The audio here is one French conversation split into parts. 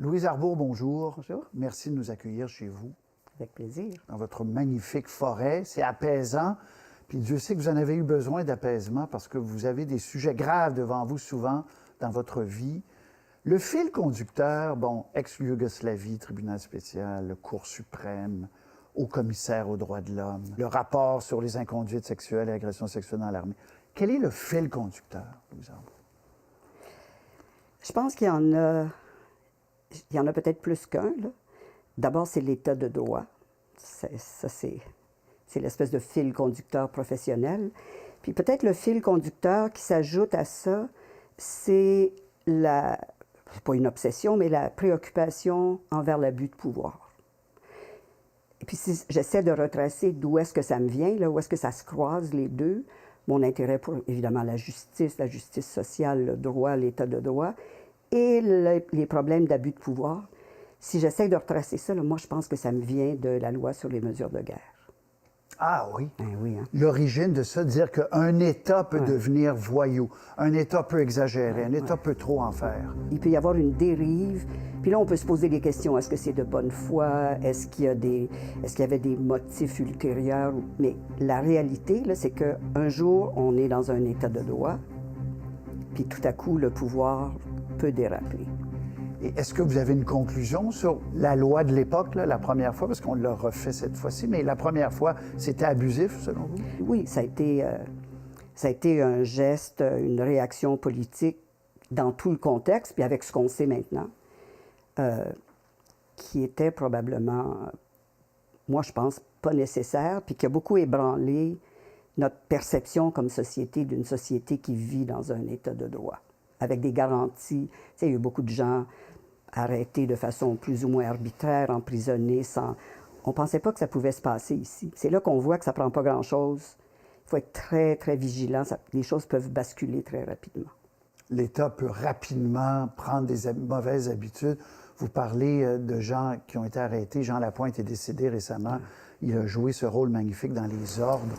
Louise Arbour, bonjour. Bonjour. Merci de nous accueillir chez vous. Avec plaisir. Dans votre magnifique forêt. C'est apaisant. Puis Dieu sait que vous en avez eu besoin d'apaisement parce que vous avez des sujets graves devant vous souvent dans votre vie. Le fil conducteur, bon, ex-Yougoslavie, tribunal spécial, Cour suprême, haut commissaire aux droits de l'homme, le rapport sur les inconduites sexuelles et agressions sexuelles dans l'armée. Quel est le fil conducteur, Louise Arbour? Je pense qu'il y en a peut-être plus qu'un. D'abord, c'est l'état de droit. C'est l'espèce de fil conducteur professionnel. Puis peut-être le fil conducteur qui s'ajoute à ça, c'est pas une obsession, mais la préoccupation envers l'abus de pouvoir. Et puis si j'essaie de retracer d'où est-ce que ça me vient, là, où est-ce que ça se croise les deux, mon intérêt pour, évidemment, la justice sociale, le droit, l'état de droit, et les problèmes d'abus de pouvoir. Si j'essaie de retracer ça, là, moi, je pense que ça me vient de la loi sur les mesures de guerre. Ah oui? Oui, hein? L'origine de ça, dire qu'un État peut devenir voyou, un État peut exagérer, un État peut trop en faire. Il peut y avoir une dérive. Puis là, on peut se poser des questions. Est-ce que c'est de bonne foi? Est-ce qu'il y avait des motifs ultérieurs? Mais la réalité, là, c'est qu'un jour, on est dans un État de droit, puis tout à coup, le pouvoir peut déraper. Et est-ce que vous avez une conclusion sur la loi de l'époque, la première fois, parce qu'on l'a refait cette fois-ci, mais la première fois, c'était abusif, selon vous? Oui, ça a été un geste, une réaction politique dans tout le contexte, puis avec ce qu'on sait maintenant, qui était probablement, moi je pense, pas nécessaire, puis qui a beaucoup ébranlé notre perception comme société d'une société qui vit dans un état de droit, avec des garanties. Tu sais, il y a eu beaucoup de gens arrêtés de façon plus ou moins arbitraire, emprisonnés, sans... On ne pensait pas que ça pouvait se passer ici. C'est là qu'on voit que ça ne prend pas grand-chose. Il faut être très, très vigilant. Les choses peuvent basculer très rapidement. L'État peut rapidement prendre des mauvaises habitudes. Vous parlez de gens qui ont été arrêtés. Jean Lapointe est décédé récemment. Il a joué ce rôle magnifique dans Les Ordres.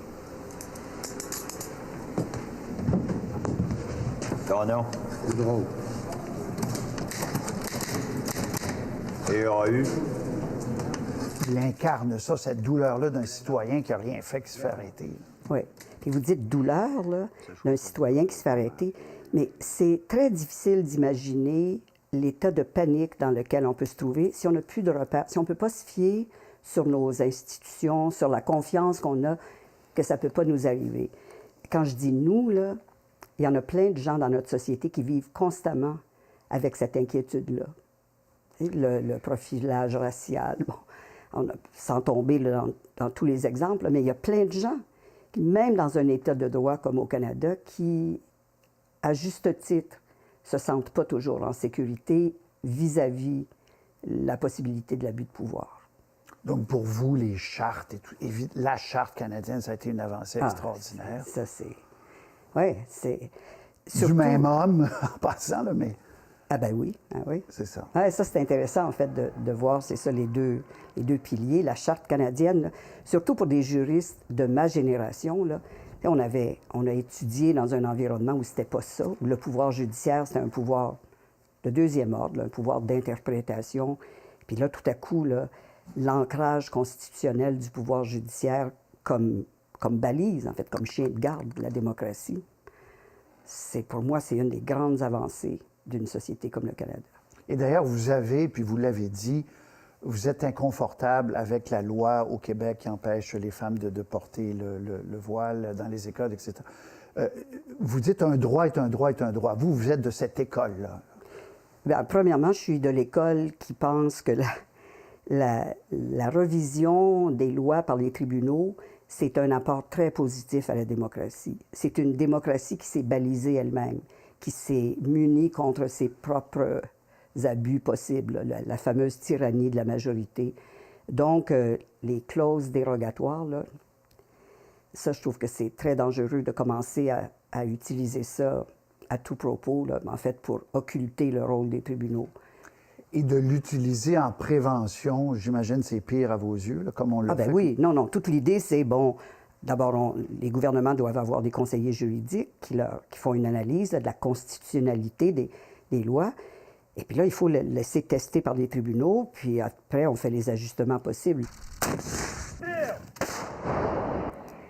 Ton nom? Goudreau. Et AU? Il incarne ça, cette douleur-là d'un citoyen qui n'a rien fait, qui se fait arrêter. Oui. Puis vous dites douleur, là, d'un citoyen qui se fait arrêter, mais c'est très difficile d'imaginer l'état de panique dans lequel on peut se trouver si on n'a plus de repères, si on ne peut pas se fier sur nos institutions, sur la confiance qu'on a, que ça ne peut pas nous arriver. Quand je dis « nous », là, il y en a plein de gens dans notre société qui vivent constamment avec cette inquiétude-là. Le profilage racial, bon, sans tomber là, dans tous les exemples, mais il y a plein de gens, qui, même dans un État de droit comme au Canada, qui, à juste titre, se sentent pas toujours en sécurité vis-à-vis la possibilité de l'abus de pouvoir. Donc, pour vous, les chartes et tout, la charte canadienne, ça a été une avancée extraordinaire. Ça, c'est... Oui, c'est... Du même homme, en passant, là, mais... Ah ben oui, C'est ça. Ouais, ça, c'est intéressant, en fait, de voir, c'est ça, les deux piliers. La Charte canadienne, là, surtout pour des juristes de ma génération, là, on a étudié dans un environnement où c'était pas ça, où le pouvoir judiciaire, c'était un pouvoir de deuxième ordre, là, un pouvoir d'interprétation. Puis là, tout à coup, là, l'ancrage constitutionnel du pouvoir judiciaire comme balise, en fait, comme chien de garde de la démocratie, pour moi, c'est une des grandes avancées d'une société comme le Canada. Et d'ailleurs, vous avez, puis vous l'avez dit, vous êtes inconfortable avec la loi au Québec qui empêche les femmes de porter le voile dans les écoles, etc. Vous dites un droit est un droit est un droit. Vous êtes de cette école-là. Bien, premièrement, je suis de l'école qui pense que la revision des lois par les tribunaux, c'est un apport très positif à la démocratie. C'est une démocratie qui s'est balisée elle-même, qui s'est munie contre ses propres abus possibles, la fameuse tyrannie de la majorité. Donc, les clauses dérogatoires, là, ça, je trouve que c'est très dangereux de commencer à utiliser ça à tout propos, là, en fait, pour occulter le rôle des tribunaux. Et de l'utiliser en prévention, j'imagine c'est pire à vos yeux, là, comme on l'a fait. Ah ben oui, non, toute l'idée, c'est, bon, d'abord, les gouvernements doivent avoir des conseillers juridiques qui font une analyse là, de la constitutionnalité des lois. Et puis là, il faut le laisser tester par les tribunaux, puis après, on fait les ajustements possibles.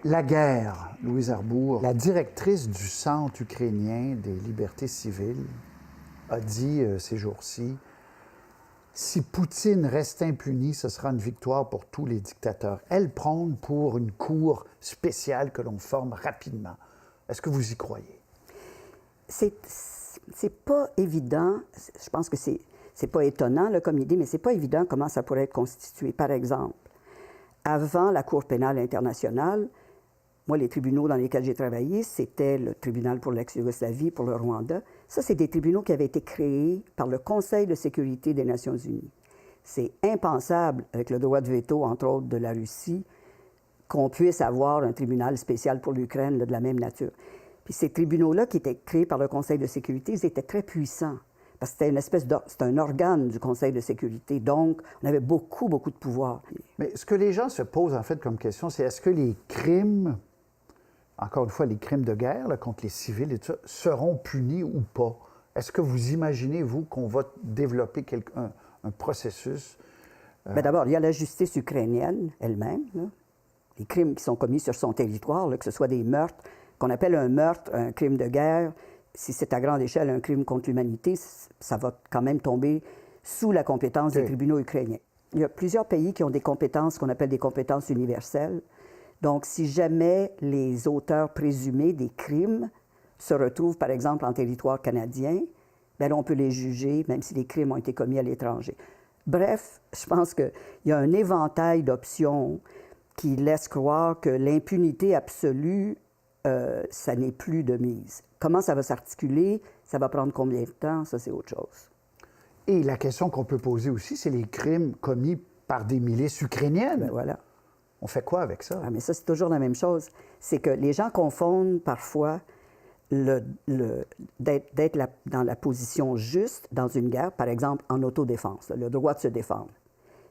La guerre, Louise Arbour, la directrice du Centre ukrainien des libertés civiles, a dit ces jours-ci, si Poutine reste impuni, ce sera une victoire pour tous les dictateurs. Elle prône pour une cour spéciale que l'on forme rapidement. Est-ce que vous y croyez? C'est pas évident. Je pense que c'est pas étonnant là, comme idée, mais c'est pas évident comment ça pourrait être constitué. Par exemple, avant la Cour pénale internationale, moi, les tribunaux dans lesquels j'ai travaillé, c'était le tribunal pour l'ex-Yougoslavie, pour le Rwanda. Ça, c'est des tribunaux qui avaient été créés par le Conseil de sécurité des Nations unies. C'est impensable, avec le droit de veto, entre autres, de la Russie, qu'on puisse avoir un tribunal spécial pour l'Ukraine de la même nature. Puis ces tribunaux-là, qui étaient créés par le Conseil de sécurité, ils étaient très puissants, parce que c'était une espèce c'était un organe du Conseil de sécurité. Donc, on avait beaucoup, beaucoup de pouvoir. Mais ce que les gens se posent, en fait, comme question, c'est est-ce que les crimes, encore une fois, les crimes de guerre là, contre les civils et tout ça, seront punis ou pas? Est-ce que vous imaginez, vous, qu'on va développer un processus? Bien, d'abord, il y a la justice ukrainienne elle-même, là. Les crimes qui sont commis sur son territoire, là, que ce soit des meurtres, qu'on appelle un meurtre, un crime de guerre. Si c'est à grande échelle un crime contre l'humanité, ça va quand même tomber sous la compétence des tribunaux ukrainiens. Il y a plusieurs pays qui ont des compétences qu'on appelle des compétences universelles. Donc, si jamais les auteurs présumés des crimes se retrouvent, par exemple, en territoire canadien, bien là, on peut les juger, même si les crimes ont été commis à l'étranger. Bref, je pense qu'il y a un éventail d'options qui laisse croire que l'impunité absolue, ça n'est plus de mise. Comment ça va s'articuler? Ça va prendre combien de temps? Ça, c'est autre chose. Et la question qu'on peut poser aussi, c'est les crimes commis par des milices ukrainiennes. Bien, voilà. On fait quoi avec ça? Ah, mais ça, c'est toujours la même chose. C'est que les gens confondent parfois d'être dans la position juste dans une guerre, par exemple en autodéfense, le droit de se défendre.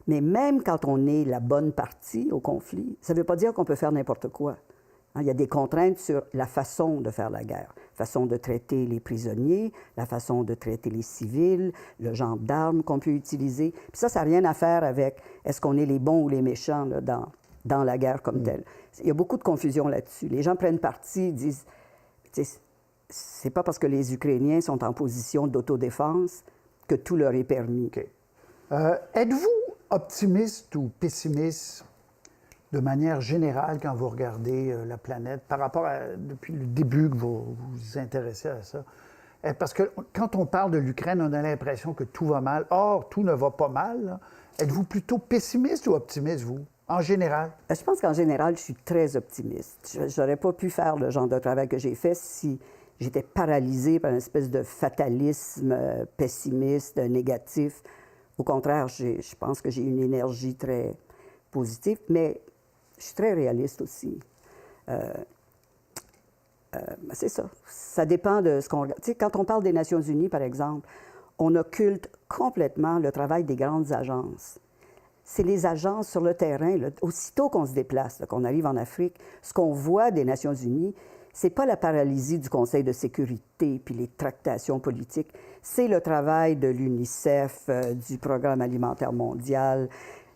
Mais même quand on est la bonne partie au conflit, ça ne veut pas dire qu'on peut faire n'importe quoi. Il y a des contraintes sur la façon de faire la guerre, la façon de traiter les prisonniers, la façon de traiter les civils, le genre d'armes qu'on peut utiliser. Puis ça n'a rien à faire avec est-ce qu'on est les bons ou les méchants là, dans la guerre comme telle. Il y a beaucoup de confusion là-dessus. Les gens prennent parti, disent, c'est pas parce que les Ukrainiens sont en position d'autodéfense que tout leur est permis. OK. Êtes-vous optimiste ou pessimiste de manière générale quand vous regardez la planète par rapport à, depuis le début que vous vous intéressez à ça? Parce que quand on parle de l'Ukraine, on a l'impression que tout va mal. Or, tout ne va pas mal. Là. Êtes-vous plutôt pessimiste ou optimiste, vous, en général? Je pense qu'en général, je suis très optimiste. Je n'aurais pas pu faire le genre de travail que j'ai fait si j'étais paralysée par une espèce de fatalisme pessimiste, négatif. Au contraire, je pense que j'ai une énergie très positive, mais je suis très réaliste aussi. C'est ça. Ça dépend de ce qu'on regarde. Tu sais, quand on parle des Nations unies, par exemple, on occulte complètement le travail des grandes agences. C'est les agences sur le terrain. Là, aussitôt qu'on se déplace, là, qu'on arrive en Afrique, ce qu'on voit des Nations unies, c'est pas la paralysie du Conseil de sécurité puis les tractations politiques. C'est le travail de l'UNICEF, du Programme alimentaire mondial.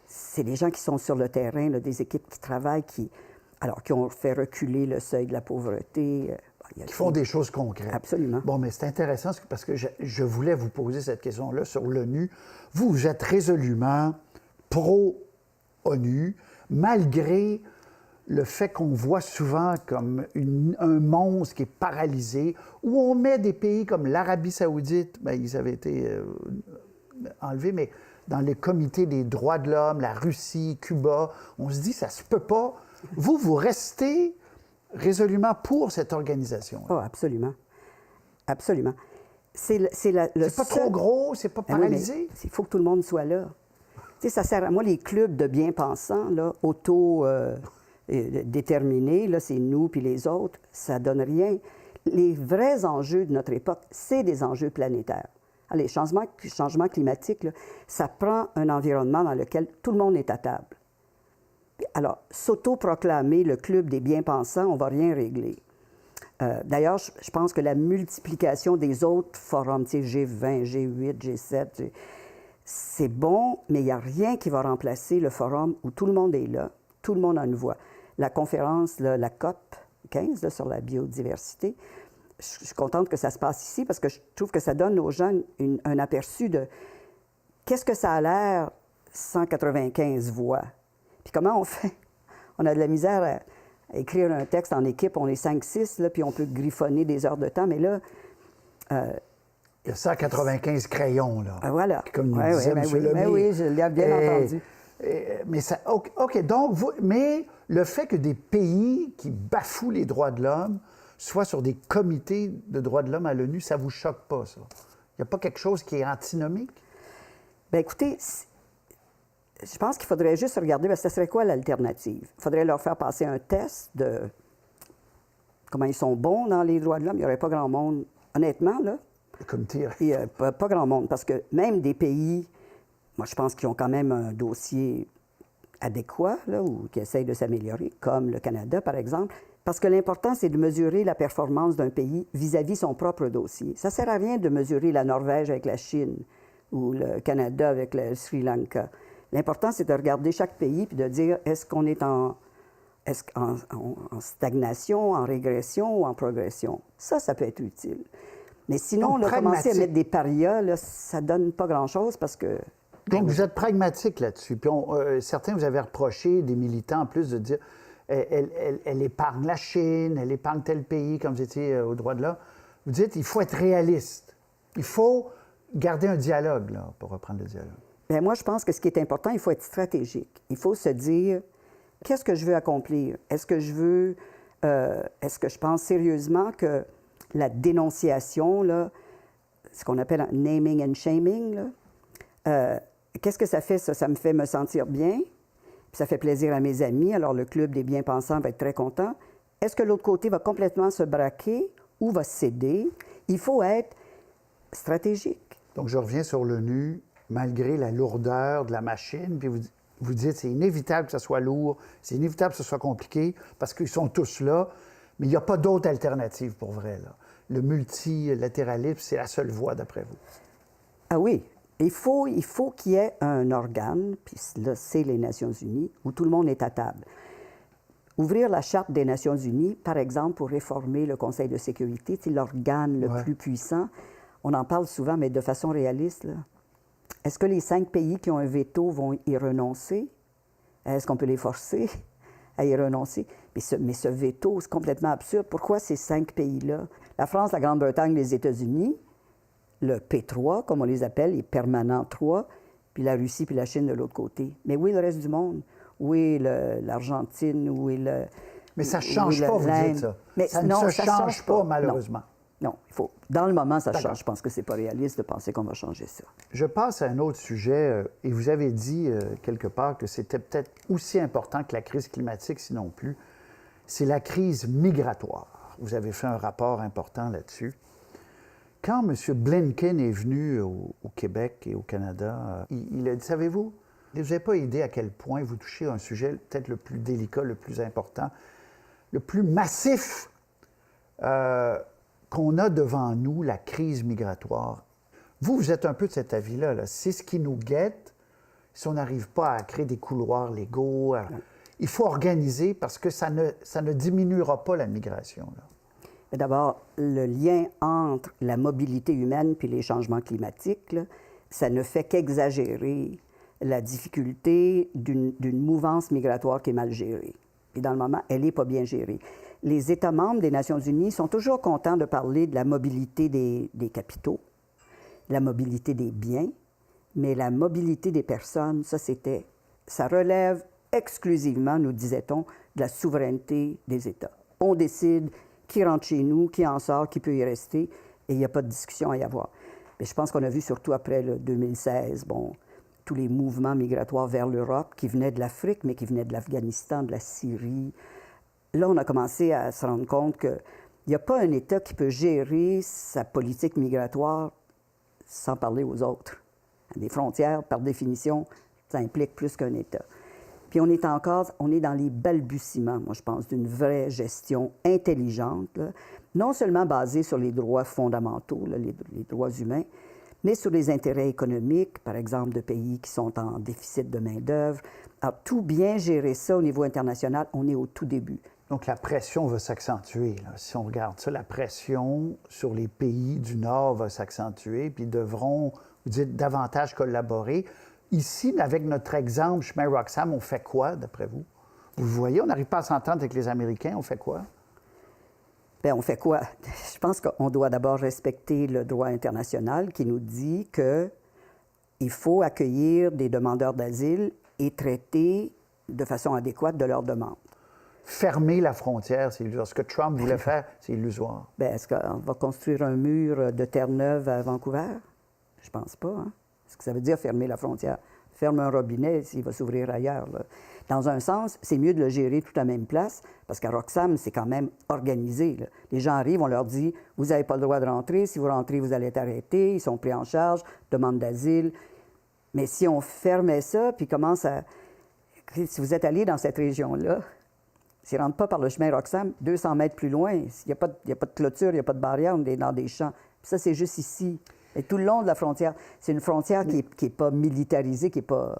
C'est des gens qui sont sur le terrain, là, des équipes qui travaillent, qui ont fait reculer le seuil de la pauvreté. Qui font des choses concrètes. Absolument. Bon, mais c'est intéressant parce que je voulais vous poser cette question-là sur l'ONU. Vous êtes résolument pro-ONU, malgré le fait qu'on voit souvent comme un monstre qui est paralysé, où on met des pays comme l'Arabie saoudite, bien, ils avaient été enlevés, mais dans les comités des droits de l'homme, la Russie, Cuba, on se dit, ça se peut pas. Vous restez résolument pour cette organisation. Oh, absolument. Absolument. C'est pas trop gros, c'est pas paralysé. Il faut que tout le monde soit là. Tu sais, ça sert à moi, les clubs de bien-pensants, là, déterminés, là, c'est nous puis les autres, ça donne rien. Les vrais enjeux de notre époque, c'est des enjeux planétaires. Les changements climatiques, là, ça prend un environnement dans lequel tout le monde est à table. Alors, s'auto-proclamer le club des bien-pensants, on ne va rien régler. D'ailleurs, je pense que la multiplication des autres forums, tu sais, G20, G8, G7, c'est bon, mais il n'y a rien qui va remplacer le forum où tout le monde est là, tout le monde a une voix. La conférence, là, la COP 15 là, sur la biodiversité, je suis contente que ça se passe ici parce que je trouve que ça donne aux gens un aperçu de qu'est-ce que ça a l'air 195 voix. Puis comment on fait? On a de la misère à écrire un texte en équipe, on est 5-6, là, puis on peut griffonner des heures de temps, mais là... il y a 195 crayons, là. Voilà. Comme nous disait M. Lemay. Oui, je l'ai bien entendu. Mais ça, OK, donc, mais le fait que des pays qui bafouent les droits de l'homme soient sur des comités de droits de l'homme à l'ONU, ça ne vous choque pas, ça? Il n'y a pas quelque chose qui est antinomique? Bien, écoutez, je pense qu'il faudrait juste regarder, parce que ce serait quoi l'alternative? Il faudrait leur faire passer un test de comment ils sont bons dans les droits de l'homme. Il n'y aurait pas grand monde, honnêtement, là. Le comité. Pas grand monde, parce que même des pays, moi, je pense qu'ils ont quand même un dossier adéquat, là, ou qui essayent de s'améliorer, comme le Canada, par exemple. Parce que l'important, c'est de mesurer la performance d'un pays vis-à-vis son propre dossier. Ça ne sert à rien de mesurer la Norvège avec la Chine ou le Canada avec le Sri Lanka. L'important, c'est de regarder chaque pays puis de dire est-ce qu'on est en stagnation, en régression ou en progression. Ça peut être utile. Mais sinon, là, commencer à mettre des parias, là, ça ne donne pas grand-chose parce que... Donc, vous êtes pragmatique là-dessus. Puis certains vous avaient reproché, des militants en plus, de dire elle épargne la Chine, elle épargne tel pays, comme vous étiez au droit de l'homme. Vous dites il faut être réaliste. Il faut garder un dialogue, là, pour reprendre le dialogue. Bien, moi, je pense que ce qui est important, il faut être stratégique. Il faut se dire qu'est-ce que je veux accomplir? Est-ce que je pense sérieusement que la dénonciation, là, ce qu'on appelle un naming and shaming, là, qu'est-ce que ça fait, ça? Ça me fait me sentir bien, puis ça fait plaisir à mes amis, alors le Club des bien-pensants va être très content. Est-ce que l'autre côté va complètement se braquer ou va céder? Il faut être stratégique. Donc, je reviens sur l'ONU, malgré la lourdeur de la machine, puis vous dites c'est inévitable que ça soit lourd, c'est inévitable que ce soit compliqué, parce qu'ils sont tous là, mais il n'y a pas d'autre alternative pour vrai, là. Le multilatéralisme, c'est la seule voie, d'après vous. Ah oui. Il faut qu'il y ait un organe, puis là, c'est les Nations unies, où tout le monde est à table. Ouvrir la Charte des Nations unies, par exemple, pour réformer le Conseil de sécurité, c'est l'organe le plus puissant. On en parle souvent, mais de façon réaliste, là. Est-ce que les 5 pays qui ont un veto vont y renoncer? Est-ce qu'on peut les forcer à y renoncer? Mais ce veto, c'est complètement absurde. Pourquoi ces 5 pays-là? La France, la Grande-Bretagne, les États-Unis, le P3, comme on les appelle, les permanents 3, puis la Russie puis la Chine de l'autre côté. Mais où est le reste du monde? Où est l'Argentine? Où est le... Mais ça ne change pas, vous dites ça. Mais ça non, ne ça change pas, malheureusement. Non, il faut. Dans le moment, ça change. Je pense que c'est pas réaliste de penser qu'on va changer ça. Je passe à un autre sujet, et vous avez dit quelque part que c'était peut-être aussi important que la crise climatique, sinon plus. C'est la crise migratoire. Vous avez fait un rapport important là-dessus. Quand M. Blinken est venu au Québec et au Canada, il a dit, savez-vous, vous n'avez pas idée à quel point vous touchez un sujet peut-être le plus délicat, le plus important, le plus massif qu'on a devant nous, la crise migratoire. Vous êtes un peu de cet avis-là. Là. C'est ce qui nous guette si on n'arrive pas à créer des couloirs légaux. Il faut organiser parce que ça ne diminuera pas la migration. D'abord, le lien entre la mobilité humaine puis les changements climatiques, là, ça ne fait qu'exagérer la difficulté d'une mouvance migratoire qui est mal gérée. Puis dans le moment, elle n'est pas bien gérée. Les États membres des Nations unies sont toujours contents de parler de la mobilité des capitaux, la mobilité des biens, mais la mobilité des personnes, ça relève exclusivement, nous disait-on, de la souveraineté des États. On décide qui rentre chez nous, qui en sort, qui peut y rester, et il n'y a pas de discussion à y avoir. Mais je pense qu'on a vu surtout après le 2016, tous les mouvements migratoires vers l'Europe qui venaient de l'Afrique, mais qui venaient de l'Afghanistan, de la Syrie. Là, on a commencé à se rendre compte qu'il n'y a pas un État qui peut gérer sa politique migratoire sans parler aux autres. Des frontières, par définition, ça implique plus qu'un État. Puis on est dans les balbutiements, moi je pense, d'une vraie gestion intelligente, là, non seulement basé sur les droits fondamentaux, là, les droits humains, mais sur les intérêts économiques, par exemple, de pays qui sont en déficit de main-d'œuvre. Alors, tout bien gérer ça au niveau international, on est au tout début. Donc, la pression va s'accentuer. Là. Si on regarde ça, la pression sur les pays du Nord va s'accentuer, puis devront, vous dites, davantage collaborer. Ici, avec notre exemple, chemin Roxham, on fait quoi, d'après vous? Vous voyez, on n'arrive pas à s'entendre avec les Américains, on fait quoi? Bien, on fait quoi? Je pense qu'on doit d'abord respecter le droit international qui nous dit qu'il faut accueillir des demandeurs d'asile et traiter de façon adéquate de leurs demandes. Fermer la frontière, c'est illusoire. Ce que Trump voulait faire, c'est illusoire. Bien, est-ce qu'on va construire un mur de terre neuve à Vancouver? Je pense pas. Hein? Est-ce que ça veut dire fermer la frontière? Ferme un robinet s'il va s'ouvrir ailleurs. Là. Dans un sens, c'est mieux de le gérer tout à la même place, parce qu'à Roxham, c'est quand même organisé. Là. Les gens arrivent, on leur dit « Vous n'avez pas le droit de rentrer. Si vous rentrez, vous allez être arrêtés. Ils sont pris en charge. Demande d'asile. » Mais si on fermait ça, puis commence à... Si vous êtes allé dans cette région-là, s'ils ne rentrent pas par le chemin Roxham, 200 mètres plus loin, il n'y a pas de clôture, il n'y a pas de barrière, on est dans des champs. Puis ça, c'est juste ici. Et tout le long de la frontière, c'est une frontière qui n'est pas militarisée, qui n'est pas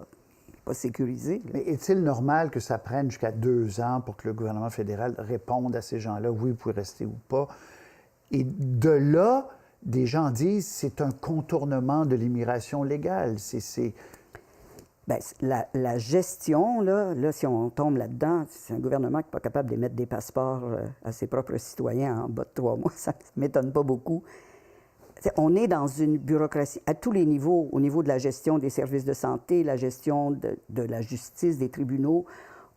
sécurisée. Mais est-il normal que ça prenne jusqu'à 2 ans pour que le gouvernement fédéral réponde à ces gens-là, oui, vous pouvez rester ou pas? Et de là, des gens disent c'est un contournement de l'immigration légale. Bien, la gestion, là, si on tombe là-dedans, c'est un gouvernement qui n'est pas capable d'émettre des passeports à ses propres citoyens en bas de 3 mois. Ça ne m'étonne pas beaucoup. On est dans une bureaucratie à tous les niveaux, au niveau de la gestion des services de santé, la gestion de la justice, des tribunaux.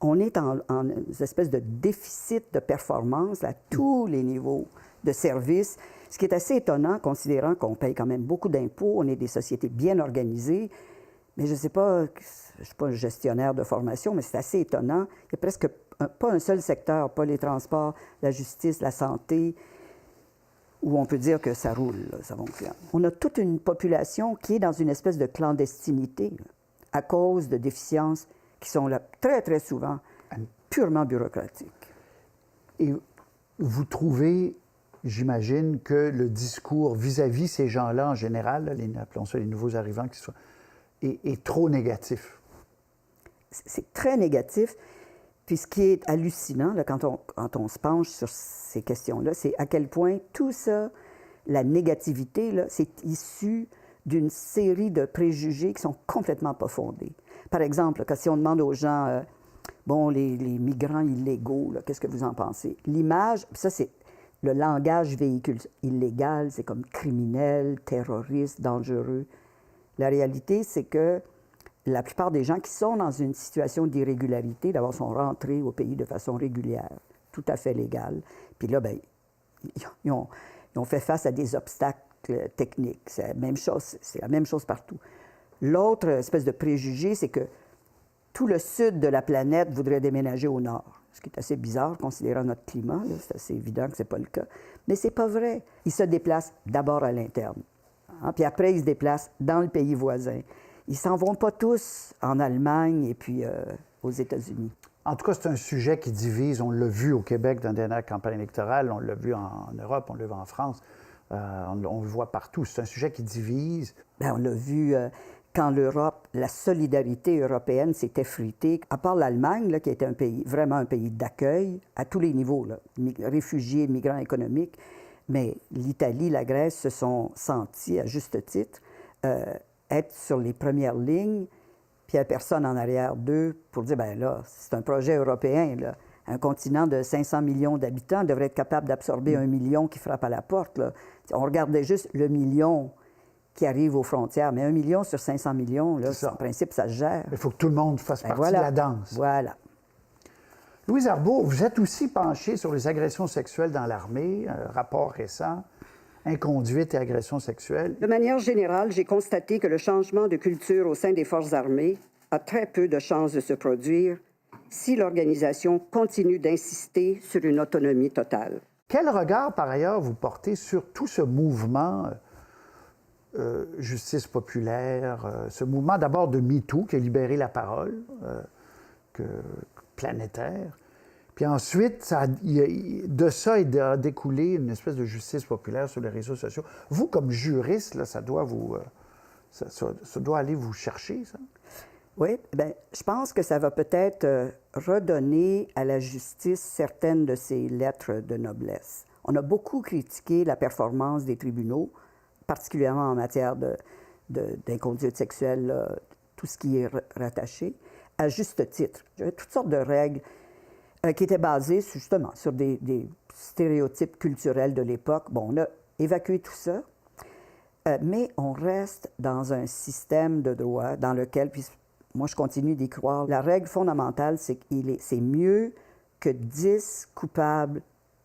On est en une espèce de déficit de performance à tous les niveaux de services, ce qui est assez étonnant, considérant qu'on paye quand même beaucoup d'impôts, on est des sociétés bien organisées. Mais je ne sais pas, je ne suis pas un gestionnaire de formation, mais c'est assez étonnant. Il n'y a presque pas un seul secteur, pas les transports, la justice, la santé, où on peut dire que ça roule, là, ça fonctionne. On a toute une population qui est dans une espèce de clandestinité là, à cause de déficiences qui sont là très, très souvent purement bureaucratiques. Et vous trouvez, j'imagine, que le discours vis-à-vis ces gens-là, en général, là, appelons ça les nouveaux arrivants, est trop négatif. C'est très négatif. Puis ce qui est hallucinant, là, quand on se penche sur ces questions-là, c'est à quel point tout ça, la négativité, là, c'est issu d'une série de préjugés qui sont complètement pas fondés. Par exemple, quand si on demande aux gens, les migrants illégaux, là, qu'est-ce que vous en pensez? L'image, ça c'est le langage véhicule illégal, c'est comme criminel, terroriste, dangereux. La réalité, c'est que la plupart des gens qui sont dans une situation d'irrégularité, d'abord, sont rentrés au pays de façon régulière, tout à fait légale. Puis là, bien, ils ont fait face à des obstacles techniques. C'est la même chose partout. L'autre espèce de préjugé, c'est que tout le sud de la planète voudrait déménager au nord, ce qui est assez bizarre, considérant notre climat. Là, c'est assez évident que ce n'est pas le cas. Mais ce n'est pas vrai. Ils se déplacent d'abord à l'interne. Hein, puis après, ils se déplacent dans le pays voisin. Ils ne s'en vont pas tous en Allemagne et puis aux États-Unis. En tout cas, c'est un sujet qui divise. On l'a vu au Québec dans la dernière campagne électorale, on l'a vu en Europe, on l'a vu en France, on le voit partout. C'est un sujet qui divise. Bien, on l'a vu quand l'Europe, la solidarité européenne s'est effritée. À part l'Allemagne, là, qui était vraiment un pays d'accueil à tous les niveaux, là, réfugiés, migrants économiques, mais l'Italie, la Grèce se sont sentis, à juste titre, être sur les premières lignes, puis il n'y a personne en arrière d'eux pour dire, bien là, c'est un projet européen, là. Un continent de 500 millions d'habitants devrait être capable d'absorber 1 million qui frappe à la porte, là. On regardait juste le million qui arrive aux frontières, mais 1 million sur 500 millions, là, en principe, ça se gère. Il faut que tout le monde fasse partie de la danse. Voilà. Louise Arbour, vous êtes aussi penchée sur les agressions sexuelles dans l'armée, un rapport récent. Inconduite et agression sexuelle. De manière générale, j'ai constaté que le changement de culture au sein des forces armées a très peu de chances de se produire si l'organisation continue d'insister sur une autonomie totale. Quel regard, par ailleurs, vous portez sur tout ce mouvement justice populaire, ce mouvement d'abord de MeToo qui a libéré la parole planétaire, Puis ensuite, de ça a découlé une espèce de justice populaire sur les réseaux sociaux. Vous, comme juriste, là, ça doit ça doit aller vous chercher, ça? Oui, bien, je pense que ça va peut-être redonner à la justice certaines de ses lettres de noblesse. On a beaucoup critiqué la performance des tribunaux, particulièrement en matière d'inconduite sexuelle, là, tout ce qui est rattaché, à juste titre. Il y avait toutes sortes de règles qui étaient basées justement sur des stéréotypes culturels de l'époque. Bon, on a évacué tout ça, mais on reste dans un système de droit dans lequel, puis moi je continue d'y croire, la règle fondamentale, c'est c'est mieux que 10 coupables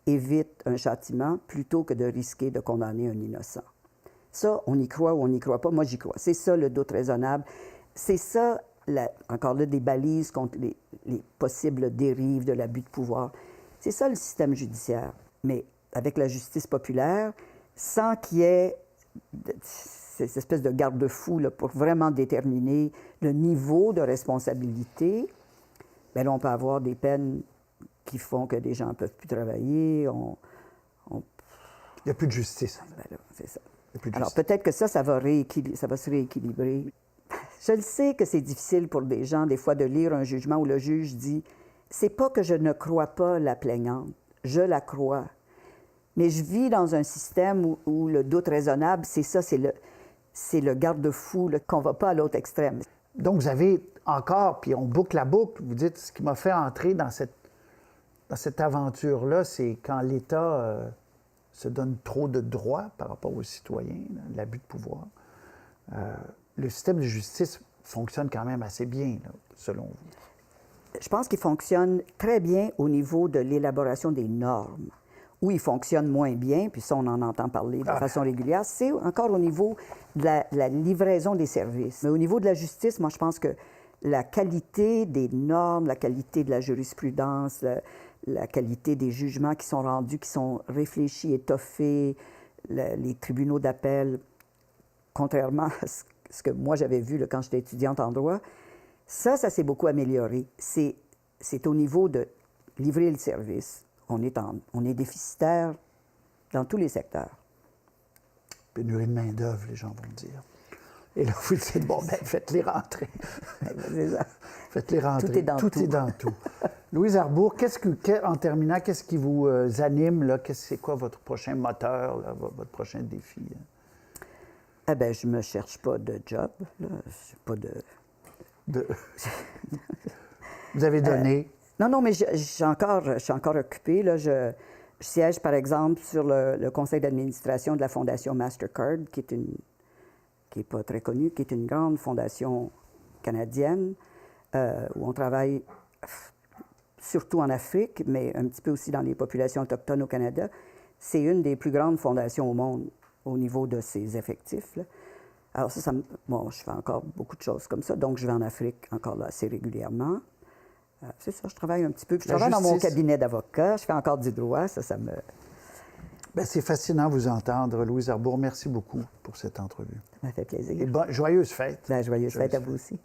évitent un châtiment plutôt que de risquer de condamner un innocent. Ça, on y croit ou on n'y croit pas. Moi, j'y crois. C'est ça, le doute raisonnable. C'est ça, encore là, des balises contre les possibles dérives de l'abus de pouvoir. C'est ça, le système judiciaire. Mais avec la justice populaire, sans qu'il y ait cette espèce de garde-fou là, pour vraiment déterminer le niveau de responsabilité, bien là, on peut avoir des peines qui font que des gens ne peuvent plus travailler. Il n'y a plus de justice. Ben là, c'est ça. Alors, peut-être que ça va se rééquilibrer. Je le sais que c'est difficile pour des gens, des fois, de lire un jugement où le juge dit « C'est pas que je ne crois pas la plaignante, je la crois. Mais je vis dans un système où le doute raisonnable, c'est ça, c'est le garde-fou, qu'on ne va pas à l'autre extrême. » Donc, vous avez encore, puis on boucle la boucle, vous dites, ce qui m'a fait entrer dans cette aventure-là, c'est quand l'État se donne trop de droits par rapport aux citoyens, là, l'abus de pouvoir. Le système de justice fonctionne quand même assez bien, là, selon vous. Je pense qu'il fonctionne très bien au niveau de l'élaboration des normes. Où il fonctionne moins bien, puis ça, on en entend parler de façon régulière, c'est encore au niveau de la livraison des services. Mais au niveau de la justice, moi, je pense que la qualité des normes, la qualité de la jurisprudence, la qualité des jugements qui sont rendus, qui sont réfléchis, étoffés, les tribunaux d'appel, contrairement à ce que moi j'avais vu là, quand j'étais étudiante en droit, ça s'est beaucoup amélioré. C'est au niveau de livrer le service. On est déficitaire dans tous les secteurs. Pénurie de main-d'œuvre, les gens vont dire. Et là, vous dites, bon, ben, faites-les rentrer. C'est ça. Faites-les rentrer. Tout est dans tout. Tout est dans tout. Louise Arbour, en terminant, qu'est-ce qui vous anime, là? C'est quoi votre prochain moteur, là, votre prochain défi? Hein? Eh bien, je ne me cherche pas de job. Là. Je suis pas Vous avez donné? Non, mais je suis encore occupée. Là. Je siège, par exemple, sur le conseil d'administration de la Fondation Mastercard, qui est pas très connue, qui est une grande fondation canadienne, où on travaille surtout en Afrique, mais un petit peu aussi dans les populations autochtones au Canada. C'est une des plus grandes fondations au monde au niveau de ses effectifs. Là. Alors bon, je fais encore beaucoup de choses comme ça, donc je vais en Afrique encore là, assez régulièrement. C'est ça, je travaille un petit peu. Puis je travaille dans mon cabinet d'avocat, je fais encore du droit, ça me... Bien, c'est fascinant de vous entendre, Louise Arbour. Merci beaucoup pour cette entrevue. Ça m'a fait plaisir. Et joyeuses fêtes. Joyeuses fêtes à vous aussi.